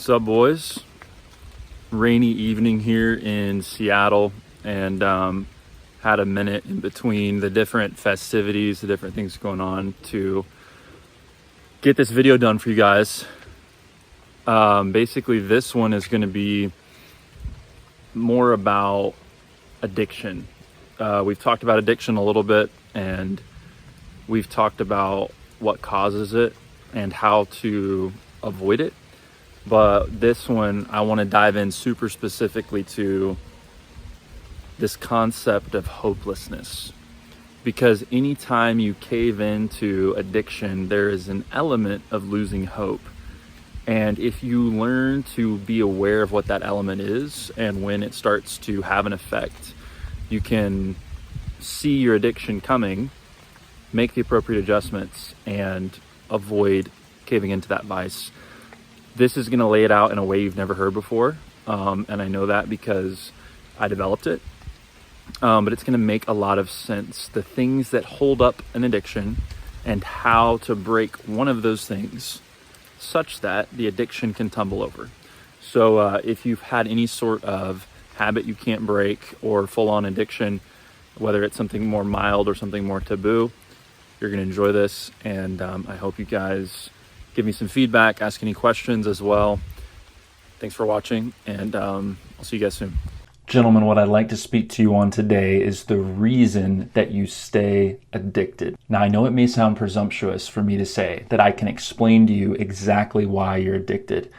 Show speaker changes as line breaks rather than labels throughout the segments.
What's up, boys? Rainy evening here in Seattle, and had a minute in between the different festivities, the different things going on to get this video done for you guys. Basically, this one is going to be more about addiction. We've talked about addiction a little bit, and we've talked about what causes it and how to avoid it. But this one, I want to dive in super specifically to this concept of hopelessness. Because anytime you cave into addiction, there is an element of losing hope. And if you learn to be aware of what that element is and when it starts to have an effect, you can see your addiction coming, make the appropriate adjustments, and avoid caving into that vice. This is going to lay it out in a way you've never heard before, and I know that because I developed it, but it's going to make a lot of sense. The things that hold up an addiction and how to break one of those things such that the addiction can tumble over. So if you've had any sort of habit you can't break or full-on addiction, whether it's something more mild or something more taboo, you're going to enjoy this, and I hope you guys give me some feedback, ask any questions as well. Thanks for watching, and I'll see you guys soon. Gentlemen, what I'd like to speak to you on today is the reason that you stay addicted. Now, I know it may sound presumptuous for me to say that I can explain to you exactly why you're addicted,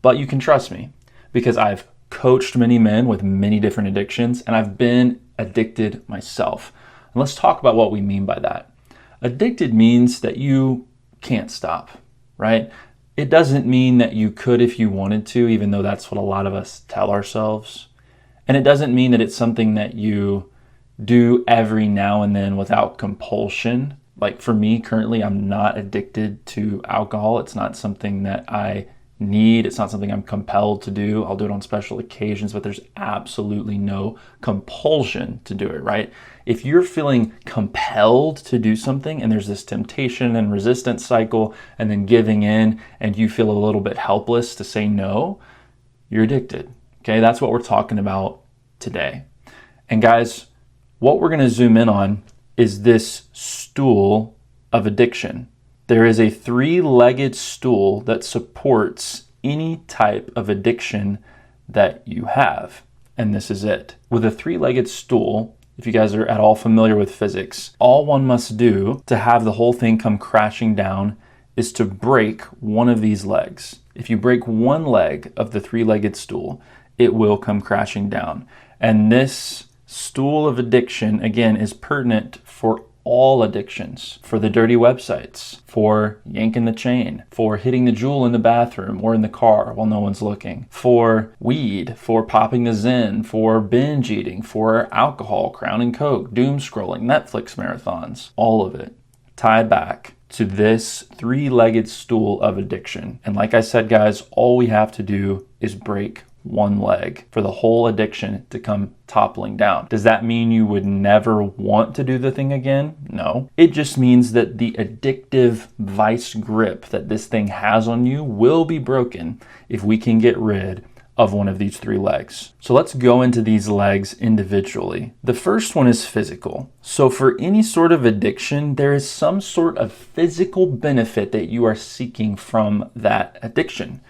but you can trust me because I've coached many men with many different addictions, and I've been addicted myself. And let's talk about what we mean by that. Addicted means that you can't stop. Right? It doesn't mean that you could if you wanted to, even though that's what a lot of us tell ourselves. And it doesn't mean that it's something that you do every now and then without compulsion. Like for me, currently, I'm not addicted to alcohol. It's not something that I need. It's not something I'm compelled to do. I'll do it on special occasions, but there's absolutely no compulsion to do it, right? If you're feeling compelled to do something and there's this temptation and resistance cycle and then giving in and you feel a little bit helpless to say no, you're addicted. Okay, that's what we're talking about today. And guys, what we're going to zoom in on is this stool of addiction. There is a three-legged stool that supports any type of addiction that you have. And this is it. With a three-legged stool, if you guys are at all familiar with physics, all one must do to have the whole thing come crashing down is to break one of these legs. If you break one leg of the three-legged stool, it will come crashing down. And this stool of addiction, again, is pertinent for all addictions, for the dirty websites, for yanking the chain, for hitting the jewel in the bathroom or in the car while no one's looking, for weed, for popping the Zen, for binge eating, for alcohol, Crown and Coke, doom scrolling, Netflix marathons, all of it tied back to this three-legged stool of addiction. And like I said, guys, all we have to do is break one leg for the whole addiction to come toppling down. Does that mean you would never want to do the thing again? No. It just means that the addictive vice grip that this thing has on you will be broken if we can get rid of one of these three legs. So let's go into these legs individually. The first one is physical. So for any sort of addiction, there is some sort of physical benefit that you are seeking from that addiction.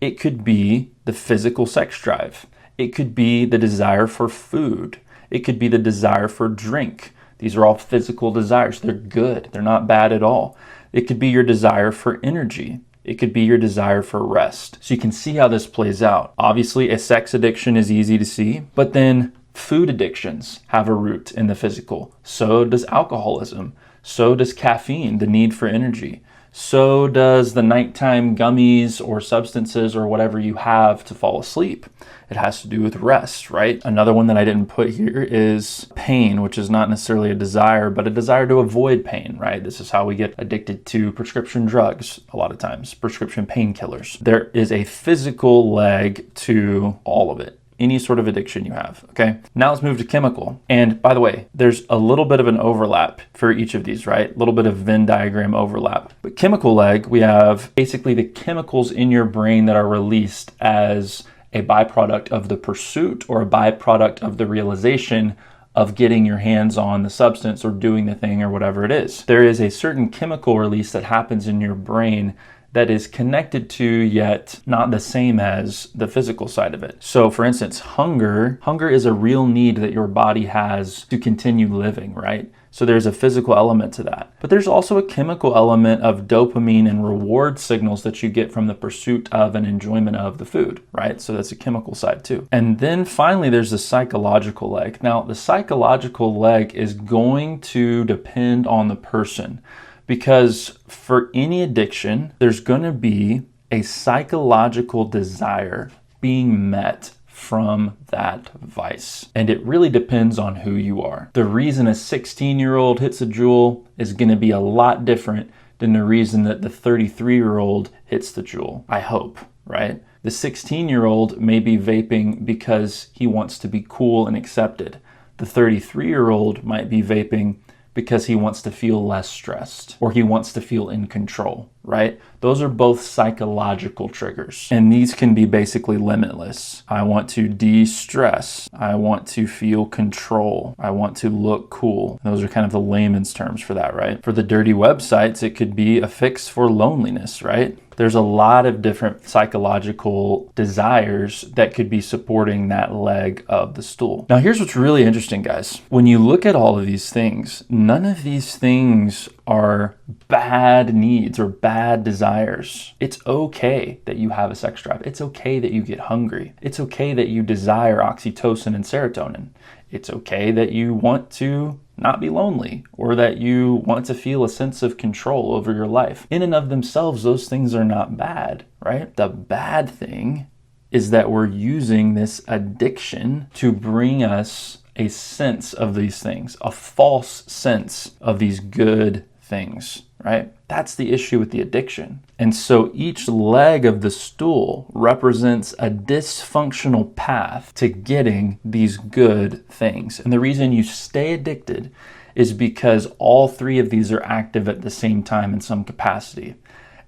It could be the physical sex drive. It could be the desire for food. It could be the desire for drink. These are all physical desires. They're good. They're not bad at all. It could be your desire for energy. It could be your desire for rest. So you can see how this plays out. Obviously, a sex addiction is easy to see, but then food addictions have a root in the physical. So does alcoholism. So does caffeine, the need for energy. So does the nighttime gummies or substances or whatever you have to fall asleep. It has to do with rest, right? Another one that I didn't put here is pain, which is not necessarily a desire, but a desire to avoid pain, right? This is how we get addicted to prescription drugs a lot of times, prescription painkillers. There is a physical leg to all of it. any sort of addiction you have, okay? Now let's move to chemical. And by the way, there's a little bit of an overlap for each of these, right? A little bit of Venn diagram overlap. But chemical leg, we have basically the chemicals in your brain that are released as a byproduct of the pursuit or a byproduct of the realization of getting your hands on the substance or doing the thing or whatever it is. There is a certain chemical release that happens in your brain that is connected to yet not the same as the physical side of it. So for instance, hunger is a real need that your body has to continue living, right? So there's a physical element to that. But there's also a chemical element of dopamine and reward signals that you get from the pursuit of and enjoyment of the food, right? So that's a chemical side too. And then finally, there's the psychological leg. Now, the psychological leg is going to depend on the person, because for any addiction, there's going to be a psychological desire being met from that vice. And it really depends on who you are. The reason a 16-year-old hits a Juul is going to be a lot different than the reason that the 33-year-old hits the Juul, I hope, right? The 16-year-old may be vaping because he wants to be cool and accepted. The 33-year-old might be vaping because he wants to feel less stressed or he wants to feel in control, right? Those are both psychological triggers, and these can be basically limitless. I want to de-stress. I want to feel control. I want to look cool. Those are kind of the layman's terms for that, right? For the dirty websites, it could be a fix for loneliness, right? There's a lot of different psychological desires that could be supporting that leg of the stool. Now, here's what's really interesting, guys. When you look at all of these things, none of these things are bad needs or bad desires. It's okay that you have a sex drive. It's okay that you get hungry. It's okay that you desire oxytocin and serotonin. It's okay that you want to not be lonely or that you want to feel a sense of control over your life. In and of themselves, those things are not bad, right? The bad thing is that we're using this addiction to bring us a sense of these things, a false sense of these good things, right? That's the issue with the addiction. And so each leg of the stool represents a dysfunctional path to getting these good things. And the reason you stay addicted is because all three of these are active at the same time in some capacity.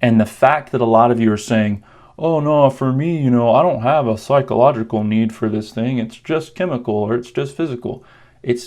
And the fact that a lot of you are saying, oh no, for me, I don't have a psychological need for this thing. It's just chemical or it's just physical.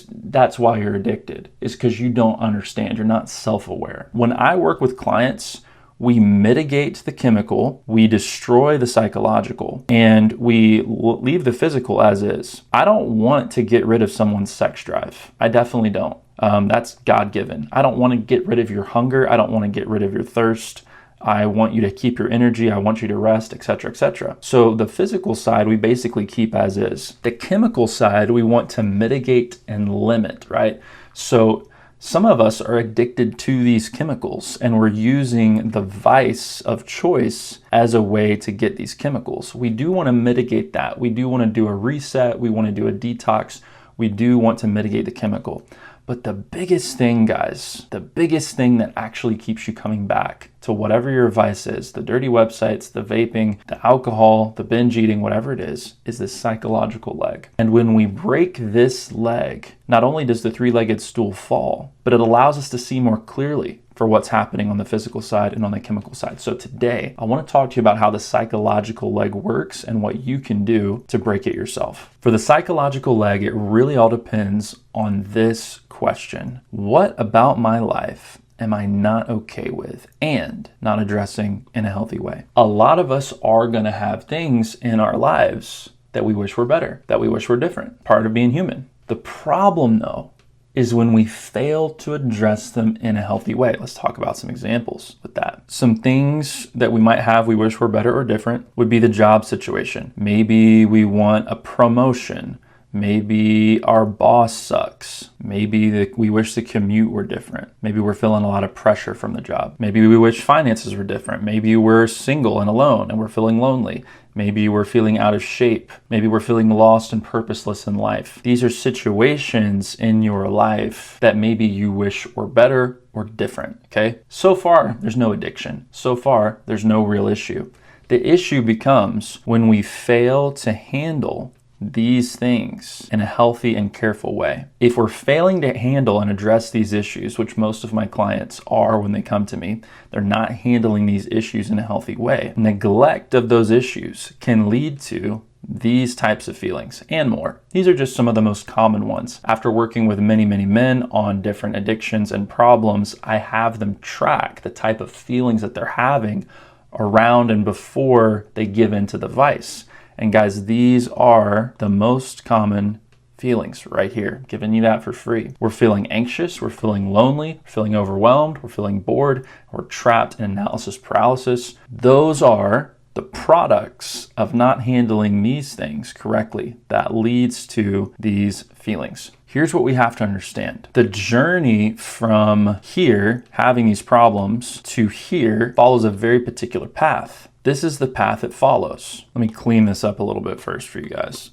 That's why you're addicted. It's because you don't understand. You're not self-aware. When I work with clients, we mitigate the chemical, we destroy the psychological, and we leave the physical as is. I don't want to get rid of someone's sex drive. I definitely don't. That's God-given. I don't want to get rid of your hunger. I don't want to get rid of your thirst. I want you to keep your energy. I want you to rest, etc., etc. So the physical side, we basically keep as is. The chemical side, we want to mitigate and limit, right? So some of us are addicted to these chemicals and we're using the vice of choice as a way to get these chemicals. We do want to mitigate that. We do want to do a reset. We want to do a detox. We do want to mitigate the chemical. But the biggest thing, guys, the biggest thing that actually keeps you coming back to whatever your vice is, the dirty websites, the vaping, the alcohol, the binge eating, whatever it is this psychological leg. And when we break this leg, not only does the three-legged stool fall, but it allows us to see more clearly for what's happening on the physical side and on the chemical side. So today, I want to talk to you about how the psychological leg works and what you can do to break it yourself. For the psychological leg, it really all depends on this question. What about my life am I not okay with and not addressing in a healthy way? A lot of us are going to have things in our lives that we wish were better, that we wish were different. Part of being human. The problem, though, is when we fail to address them in a healthy way. Let's talk about some examples with that. Some things that we might have we wish were better or different would be the job situation. Maybe we want a promotion. Maybe our boss sucks. Maybe we wish the commute were different. Maybe we're feeling a lot of pressure from the job. Maybe we wish finances were different. Maybe we're single and alone and we're feeling lonely. Maybe we're feeling out of shape. Maybe we're feeling lost and purposeless in life. These are situations in your life that maybe you wish were better or different, okay? So far, there's no addiction. So far, there's no real issue. The issue becomes when we fail to handle these things in a healthy and careful way. If we're failing to handle and address these issues, which most of my clients are when they come to me, they're not handling these issues in a healthy way. Neglect of those issues can lead to these types of feelings and more. These are just some of the most common ones. After working with many, many men on different addictions and problems, I have them track the type of feelings that they're having around and before they give into the vice. And guys, these are the most common feelings right here. Giving you that for free. We're feeling anxious, we're feeling lonely, we're feeling overwhelmed, we're feeling bored, we're trapped in analysis paralysis. Those are the products of not handling these things correctly that leads to these feelings. Here's what we have to understand. The journey from here, having these problems, to here follows a very particular path. This is the path it follows. Let me clean this up a little bit first for you guys.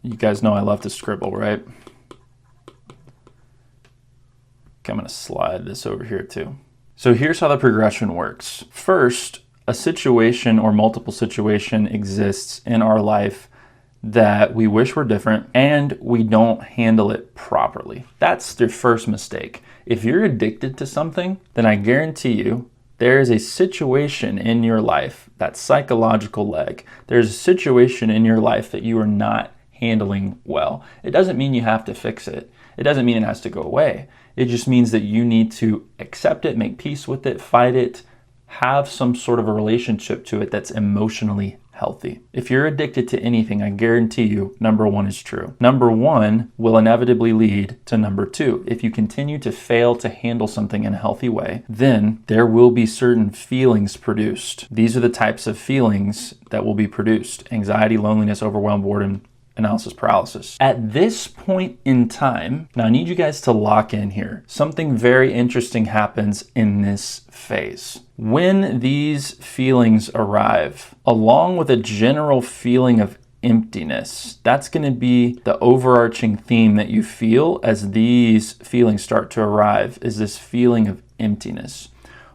You guys know I love to scribble, right? Okay, I'm gonna slide this over here too. So here's how the progression works. First, a situation or multiple situation exists in our life that we wish were different and we don't handle it properly. That's the first mistake. If you're addicted to something, then I guarantee you there is a situation in your life, that psychological leg. There's a situation in your life that you are not handling well. It doesn't mean you have to fix it. It doesn't mean it has to go away. It just means that you need to accept it, make peace with it, fight it, have some sort of a relationship to it that's emotionally healthy. If you're addicted to anything, I guarantee you, number one is true. Number one will inevitably lead to number two. If you continue to fail to handle something in a healthy way, then there will be certain feelings produced. These are the types of feelings that will be produced: anxiety, loneliness, overwhelm, boredom, analysis paralysis. At this point in time, now I need you guys to lock in here. Something very interesting happens in this phase. When these feelings arrive, along with a general feeling of emptiness, that's going to be the overarching theme that you feel as these feelings start to arrive, is this feeling of emptiness.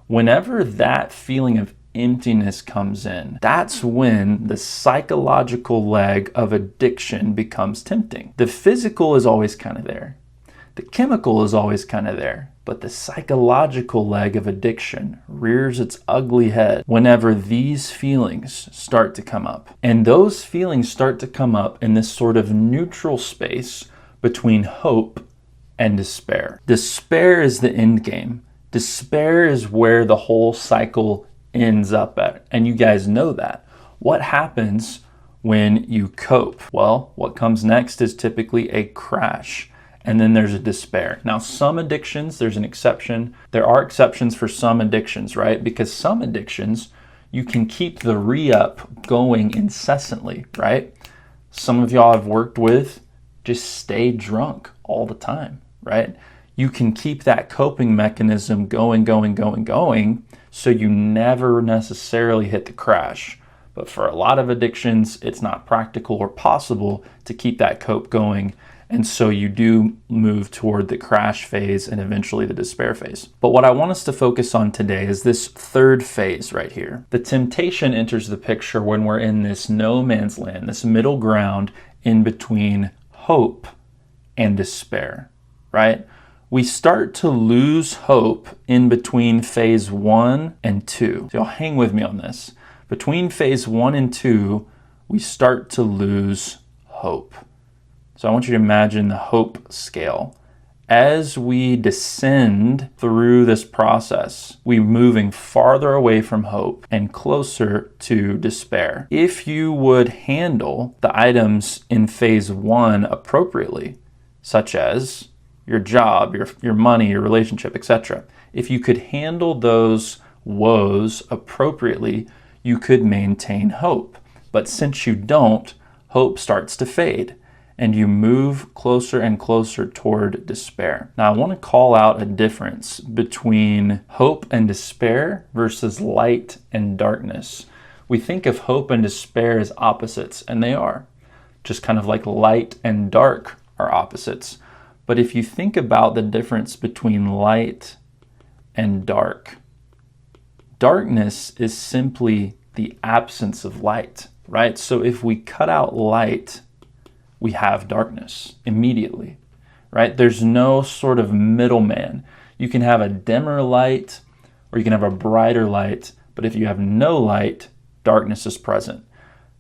Whenever that feeling of emptiness comes in, that's when the psychological leg of addiction becomes tempting. The physical is always kind of there. The chemical is always kind of there. But the psychological leg of addiction rears its ugly head whenever these feelings start to come up. And those feelings start to come up in this sort of neutral space between hope and despair. Despair is the end game. Despair is where the whole cycle ends up at. And you guys know that. What happens when you cope? Well, what comes next is typically a crash. And then there's a despair. Now, some addictions, there's an exception. There are exceptions for some addictions, right? Because some addictions, you can keep the re-up going incessantly, right? Some of y'all I've worked with just stay drunk all the time, right? You can keep that coping mechanism going, so you never necessarily hit the crash. But for a lot of addictions, it's not practical or possible to keep that cope going. And so you do move toward the crash phase and eventually the despair phase. But what I want us to focus on today is this third phase right here. The temptation enters the picture when we're in this no man's land, this middle ground in between hope and despair, right? We start to lose hope in between phase 1 and 2. So y'all hang with me on this. Between phase 1 and 2, we start to lose hope. So I want you to imagine the hope scale. As we descend through this process, we're moving farther away from hope and closer to despair. If you would handle the items in phase 1 appropriately, such as your job, your money, your relationship, etc., if you could handle those woes appropriately, you could maintain hope. But since you don't, hope starts to fade, and you move closer and closer toward despair. Now, I want to call out a difference between hope and despair versus light and darkness. We think of hope and despair as opposites, and they are. Just kind of like light and dark are opposites. But if you think about the difference between light and dark, darkness is simply the absence of light, right? So if we cut out light, we have darkness immediately, right? There's no sort of middleman. You can have a dimmer light or you can have a brighter light, but if you have no light, darkness is present.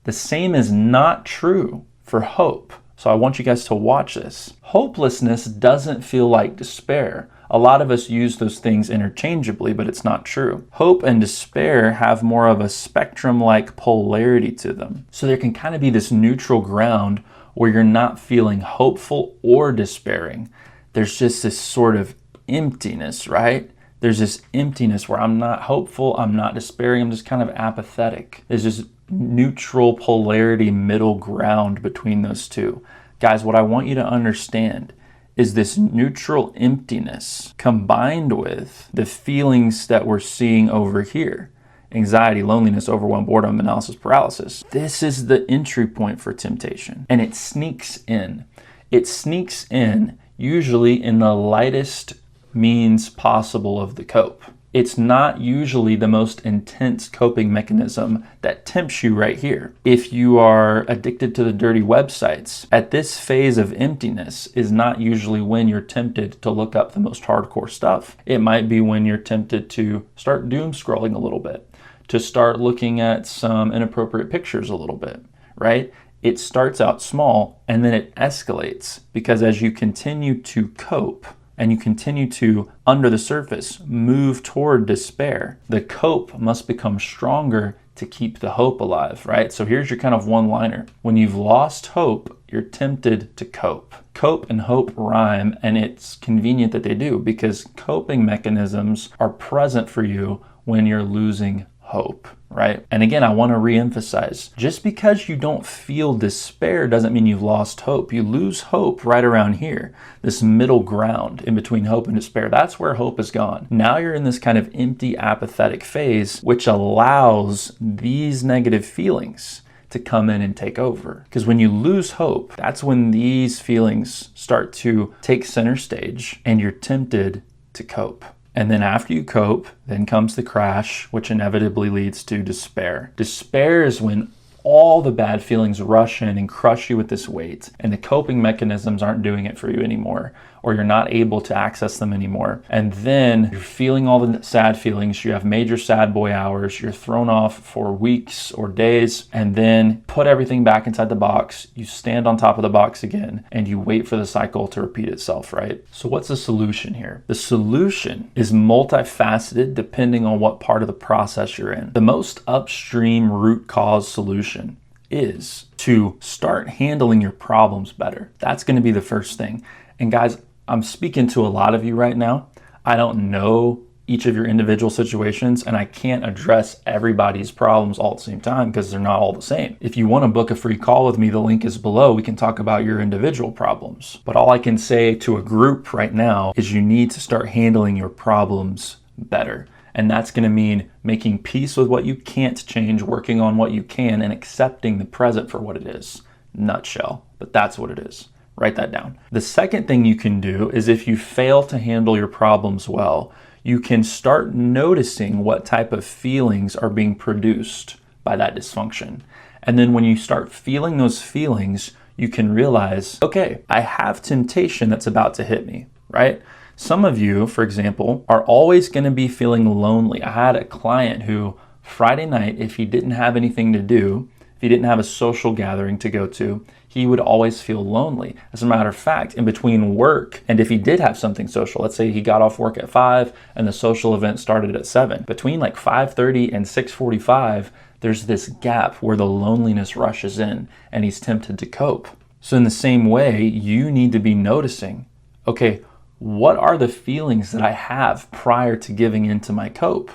The same is not true for hope. So I want you guys to watch this. Hopelessness doesn't feel like despair. A lot of us use those things interchangeably, but it's not true. Hope and despair have more of a spectrum-like polarity to them. So there can kind of be this neutral ground where you're not feeling hopeful or despairing. There's just this sort of emptiness, right? There's this emptiness where I'm not hopeful, I'm not despairing, I'm just kind of apathetic. There's this neutral polarity middle ground between those two. Guys, what I want you to understand is this neutral emptiness combined with the feelings that we're seeing over here. Anxiety, loneliness, overwhelm, boredom, analysis, paralysis. This is the entry point for temptation. And it sneaks in. It sneaks in usually in the lightest means possible of the cope. It's not usually the most intense coping mechanism that tempts you right here. If you are addicted to the dirty websites, at this phase of emptiness is not usually when you're tempted to look up the most hardcore stuff. It might be when you're tempted to start doom scrolling a little bit, to start looking at some inappropriate pictures a little bit, right? It starts out small and then it escalates because as you continue to cope, and you continue to, under the surface, move toward despair, the cope must become stronger to keep the hope alive, right? So here's your kind of one-liner. When you've lost hope, you're tempted to cope. Cope and hope rhyme, and it's convenient that they do because coping mechanisms are present for you when you're losing hope, right? And again, I want to reemphasize, just because you don't feel despair doesn't mean you've lost hope. You lose hope right around here, this middle ground in between hope and despair. That's where hope is gone. Now you're in this kind of empty, apathetic phase, which allows these negative feelings to come in and take over. Because when you lose hope, that's when these feelings start to take center stage and you're tempted to cope. And then after you cope, then comes the crash, which inevitably leads to despair. Despair is when all the bad feelings rush in and crush you with this weight, and the coping mechanisms aren't doing it for you anymore, or you're not able to access them anymore. And then you're feeling all the sad feelings, you have major sad boy hours, you're thrown off for weeks or days, and then put everything back inside the box, you stand on top of the box again, and you wait for the cycle to repeat itself, right? So what's the solution here? The solution is multifaceted depending on what part of the process you're in. The most upstream root cause solution is to start handling your problems better. That's going to be the first thing. And guys, I'm speaking to a lot of you right now. I don't know each of your individual situations, and I can't address everybody's problems all at the same time because they're not all the same. If you want to book a free call with me, the link is below. We can talk about your individual problems. But all I can say to a group right now is you need to start handling your problems better. And that's going to mean making peace with what you can't change, working on what you can, and accepting the present for what it is. Nutshell. But that's what it is. Write that down. The second thing you can do is if you fail to handle your problems well, you can start noticing what type of feelings are being produced by that dysfunction. And then when you start feeling those feelings, you can realize, okay, I have temptation that's about to hit me, right? Some of you, for example, are always going to be feeling lonely. I had a client who Friday night, if he didn't have anything to do, if he didn't have a social gathering to go to, he would always feel lonely. As a matter of fact, in between work, and if he did have something social, let's say he got off work at 5 and the social event started at 7, between like 5:30 and 6:45, there's this gap where the loneliness rushes in and he's tempted to cope. So in the same way, you need to be noticing, okay, what are the feelings that I have prior to giving into my cope?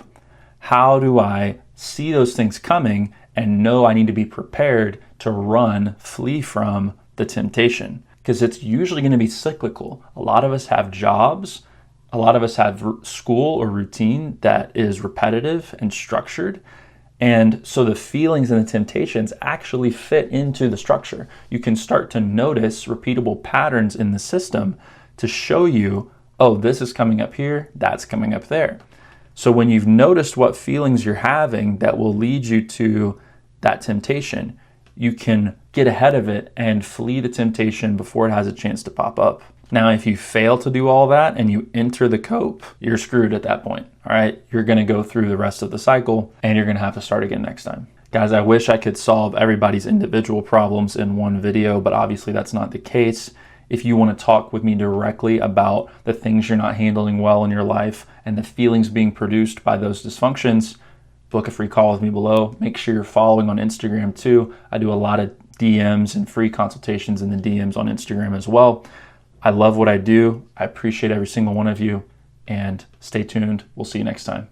How do I see those things coming and know I need to be prepared to run, flee from the temptation? Because it's usually going to be cyclical. A lot of us have jobs. A lot of us have school or routine that is repetitive and structured. And so the feelings and the temptations actually fit into the structure. You can start to notice repeatable patterns in the system to show you, oh, this is coming up here, that's coming up there. So when you've noticed what feelings you're having that will lead you to that temptation, you can get ahead of it and flee the temptation before it has a chance to pop up. Now, if you fail to do all that and you enter the cope, you're screwed at that point, all right? You're gonna go through the rest of the cycle and you're gonna have to start again next time. Guys, I wish I could solve everybody's individual problems in one video, but obviously that's not the case. If you want to talk with me directly about the things you're not handling well in your life and the feelings being produced by those dysfunctions, book a free call with me below. Make sure you're following on Instagram too. I do a lot of DMs and free consultations in the DMs on Instagram as well. I love what I do. I appreciate every single one of you, and stay tuned. We'll see you next time.